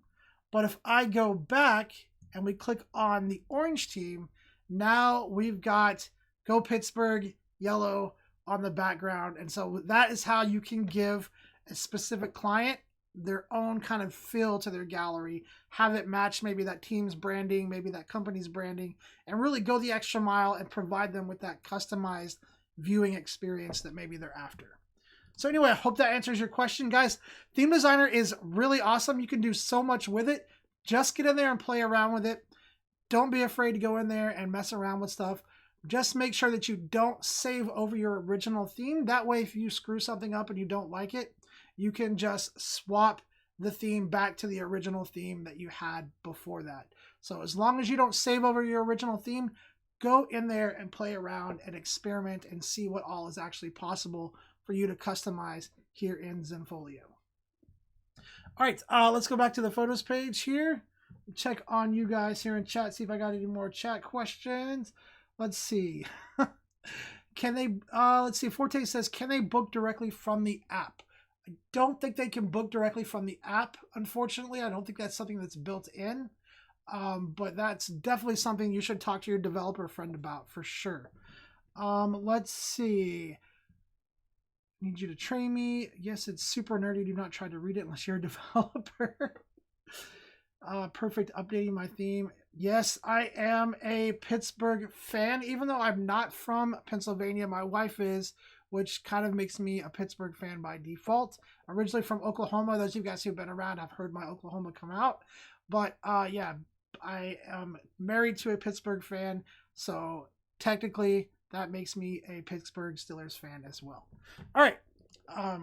But if I go back and we click on the orange team, now we've got Go Pittsburgh yellow on the background. And so that is how you can give a specific client their own kind of feel to their gallery, have it match maybe that team's branding, maybe that company's branding, and really go the extra mile and provide them with that customized viewing experience that maybe they're after. So anyway, I hope that answers your question, guys. Theme Designer is really awesome. You can do so much with it. Just get in there and play around with it. Don't be afraid to go in there and mess around with stuff. Just make sure that you don't save over your original theme. That way, if you screw something up and you don't like it, you can just swap the theme back to the original theme that you had before that. So as long as you don't save over your original theme, go in there and play around and experiment and see what all is actually possible for you to customize here in Zenfolio. All right, let's go back to the photos page here. Check on you guys here in chat, see if I got any more chat questions. Let's see. Can they, let's see, Forte says, can they book directly from the app? I don't think they can book directly from the app, unfortunately. I don't think that's something that's built in. But that's definitely something you should talk to your developer friend about for sure. Let's see. Need you to train me. Yes, it's super nerdy. Do not try to read it unless you're a developer. Perfect, updating my theme. Yes, I am a Pittsburgh fan, even though I'm not from Pennsylvania. My wife is, which kind of makes me a Pittsburgh fan by default. Originally from Oklahoma. Those of you guys who've been around have heard my Oklahoma come out. But yeah, I am married to a Pittsburgh fan, so technically that makes me a Pittsburgh Steelers fan as well. All right. All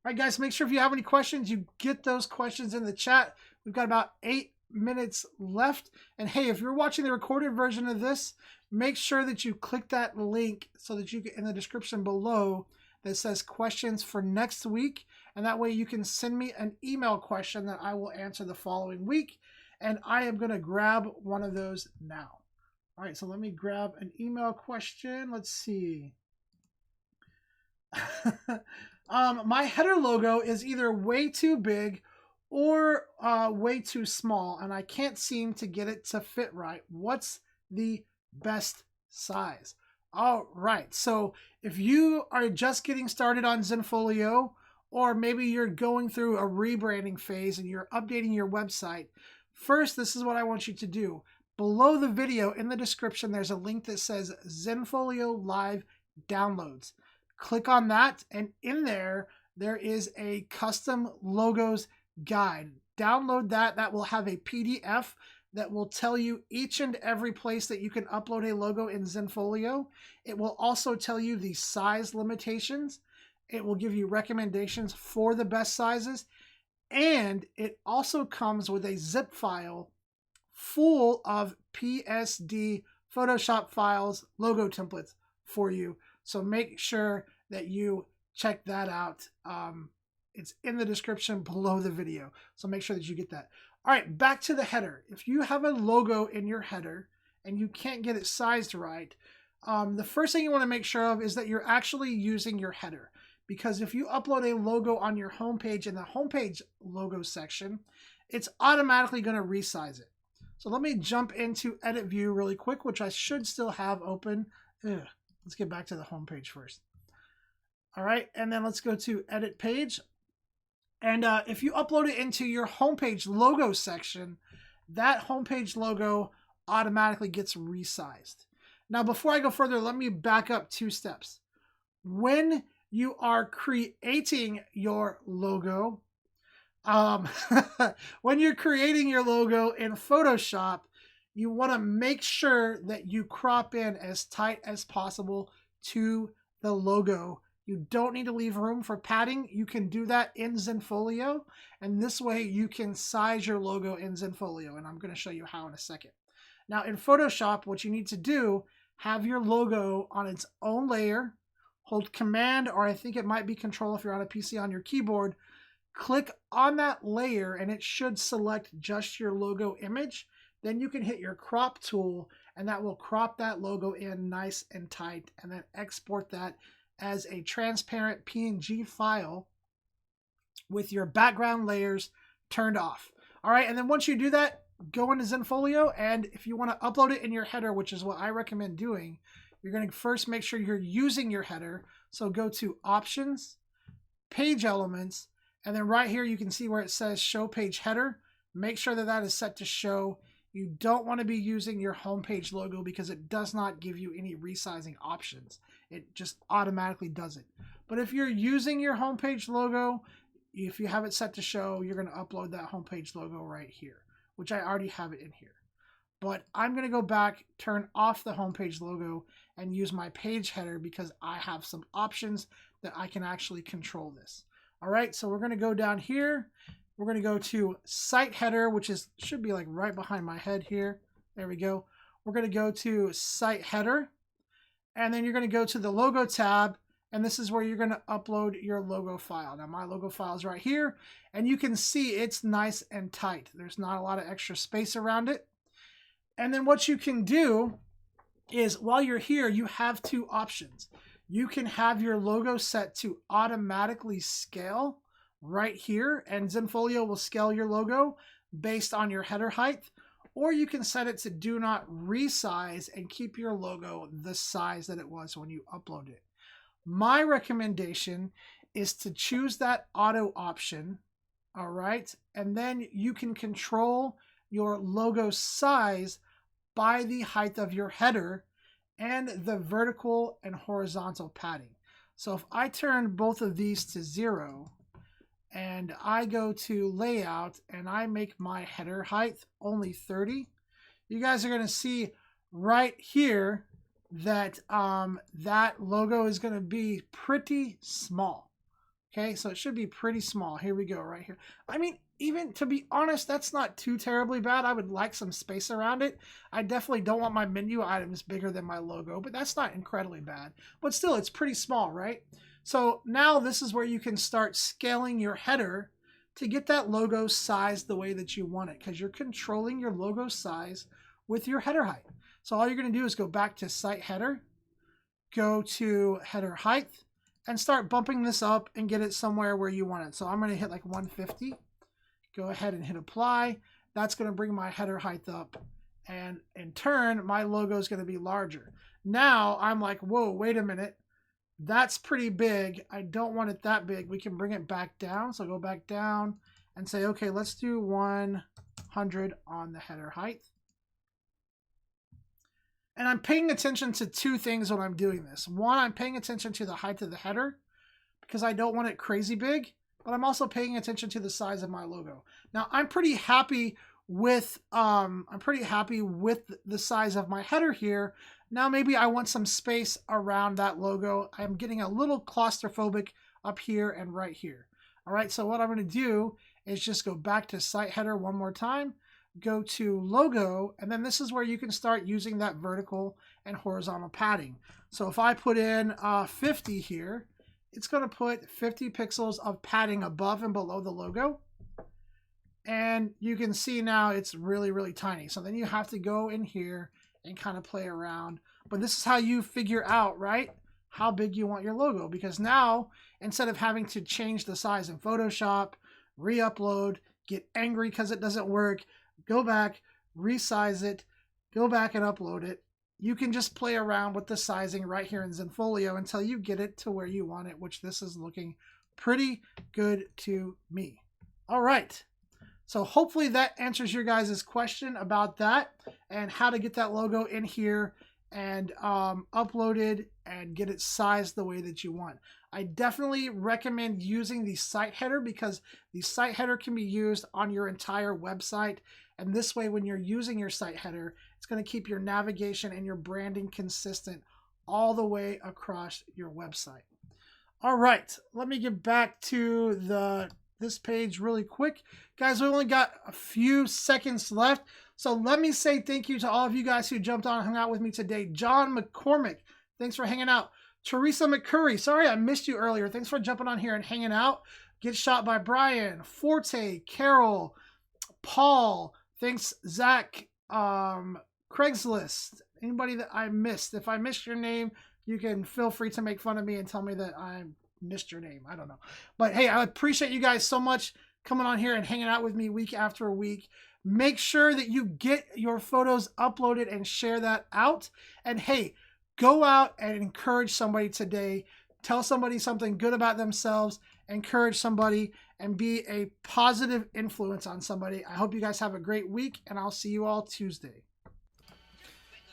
right, guys, make sure if you have any questions, you get those questions in the chat. We've got about 8 minutes left. And hey, if you're watching the recorded version of this, make sure that you click that link so that you get in the description below that says questions for next week. And that way you can send me an email question that I will answer the following week. And I am going to grab one of those now. All right, so let me grab an email question. Let's see. My header logo is either way too big or way too small, and I can't seem to get it to fit right. What's the best size? All right, so if you are just getting started on Zenfolio, or maybe you're going through a rebranding phase and you're updating your website, first, this is what I want you to do. Below the video in the description, there's a link that says Zenfolio Live Downloads. Click on that, and in there, there is a custom logos guide. Download that. That will have a PDF that will tell you each and every place that you can upload a logo in Zenfolio. It will also tell you the size limitations. It will give you recommendations for the best sizes. And it also comes with a zip file full of PSD Photoshop files, logo templates for you. So make sure that you check that out. It's in the description below the video. So make sure that you get that. All right, back to the header. If you have a logo in your header and you can't get it sized right, the first thing you want to make sure of is that you're actually using your header. Because if you upload a logo on your homepage in the homepage logo section, it's automatically going to resize it. So let me jump into edit view really quick, which I should still have open. Let's get back to the homepage first. All right, and then let's go to edit page. And if you upload it into your homepage logo section, that homepage logo automatically gets resized. Now, before I go further, let me back up 2 steps. When you are creating your logo, when you're creating your logo in Photoshop, you want to make sure that you crop in as tight as possible to the logo. You don't need to leave room for padding. You can do that in Zenfolio, and this way you can size your logo in Zenfolio, and I'm going to show you how in a second. Now in Photoshop, what you need to do, have your logo on its own layer, hold Command, or I think it might be Control if you're on a PC on your keyboard, click on that layer, and it should select just your logo image. then you can hit your crop tool and that will crop that logo in nice and tight, and then export that as a transparent PNG file with your background layers turned off. All right, and then once you do that, go into Zenfolio, and if you want to upload it in your header, which is what I recommend doing, you're going to first make sure you're using your header. So go to Options, Page Elements, and then right here you can see where it says Show Page Header. Make sure that that is set to show. You don't want to be using your homepage logo because it does not give you any resizing options. It just automatically does it. But if you're using your homepage logo, if you have it set to show, you're going to upload that homepage logo right here, which I already have it in here. But I'm going to go back, turn off the homepage logo, and use my page header because I have some options that I can actually control this. All right, so we're going to go down here. We're going to go to site header, which should be like right behind my head here. There we go. We're going to go to site header, and then you're going to go to the logo tab, and this is where you're going to upload your logo file. Now my logo file is right here, and you can see it's nice and tight. There's not a lot of extra space around it. And then what you can do is while you're here, you have two options. You can have your logo set to automatically scale right here, and Zenfolio will scale your logo based on your header height, or you can set it to do not resize and keep your logo the size that it was when you upload it. My recommendation is to choose that auto option, all right? And then you can control your logo size by the height of your header and the vertical and horizontal padding. So if I turn both of these to 0 and I go to layout and I make my header height only 30, you guys are going to see right here that that logo is going to be pretty small. Okay, so it should be pretty small. Here we go, right here. I mean, even to be honest, that's not too terribly bad. I would like some space around it. I definitely don't want my menu items bigger than my logo, but that's not incredibly bad. But still, it's pretty small, right? So now this is where you can start scaling your header to get that logo sized the way that you want it, because you're controlling your logo size with your header height. So all you're going to do is go back to site header, go to header height, and start bumping this up and get it somewhere where you want it. So I'm going to hit like 150. Go ahead and hit apply. That's going to bring my header height up, and in turn my logo is going to be larger. Now I'm like, whoa, wait a minute, that's pretty big. I don't want it that big. We can bring it back down. So go back down and say, okay, let's do 100 on the header height. And I'm paying attention to two things when I'm doing this. One, I'm paying attention to the height of the header because I don't want it crazy big, but I'm also paying attention to the size of my logo. Now I'm pretty happy with the size of my header here. Now maybe I want some space around that logo. I'm getting a little claustrophobic up here and right here. All right, so what I'm going to do is just go back to site header one more time, go to logo, and then this is where you can start using that vertical and horizontal padding. So if I put in 50 here, it's going to put 50 pixels of padding above and below the logo. And you can see now it's really, really tiny. So then you have to go in here and kind of play around. But this is how you figure out, right, how big you want your logo. Because now, instead of having to change the size in Photoshop, re-upload, get angry because it doesn't work, go back, resize it, go back and upload it, you can just play around with the sizing right here in Zenfolio until you get it to where you want it, which this is looking pretty good to me. All right. So hopefully that answers your guys' question about that and how to get that logo in here and uploaded and get it sized the way that you want. I definitely recommend using the site header because the site header can be used on your entire website. And this way, when you're using your site header, it's going to keep your navigation and your branding consistent all the way across your website. All right, let me get back to this page really quick. Guys, we only got a few seconds left. So let me say thank you to all of you guys who jumped on and hung out with me today. John McCormick, thanks for hanging out. Teresa McCurry, sorry I missed you earlier. Thanks for jumping on here and hanging out. Get Shot by Brian, Forte, Carol, Paul, thanks Zach, Craigslist. Anybody that I missed. If I missed your name, you can feel free to make fun of me and tell me that I missed your name. I don't know. But hey, I appreciate you guys so much coming on here and hanging out with me week after week. Make sure that you get your photos uploaded and share that out. And hey, go out and encourage somebody today. Tell somebody something good about themselves. Encourage somebody and be a positive influence on somebody. I hope you guys have a great week, and I'll see you all Tuesday.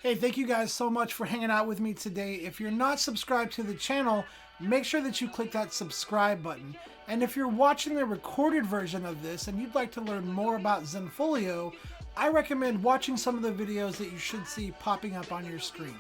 Hey, thank you guys so much for hanging out with me today. If you're not subscribed to the channel, make sure that you click that subscribe button. And if you're watching the recorded version of this and you'd like to learn more about Zenfolio, I recommend watching some of the videos that you should see popping up on your screen.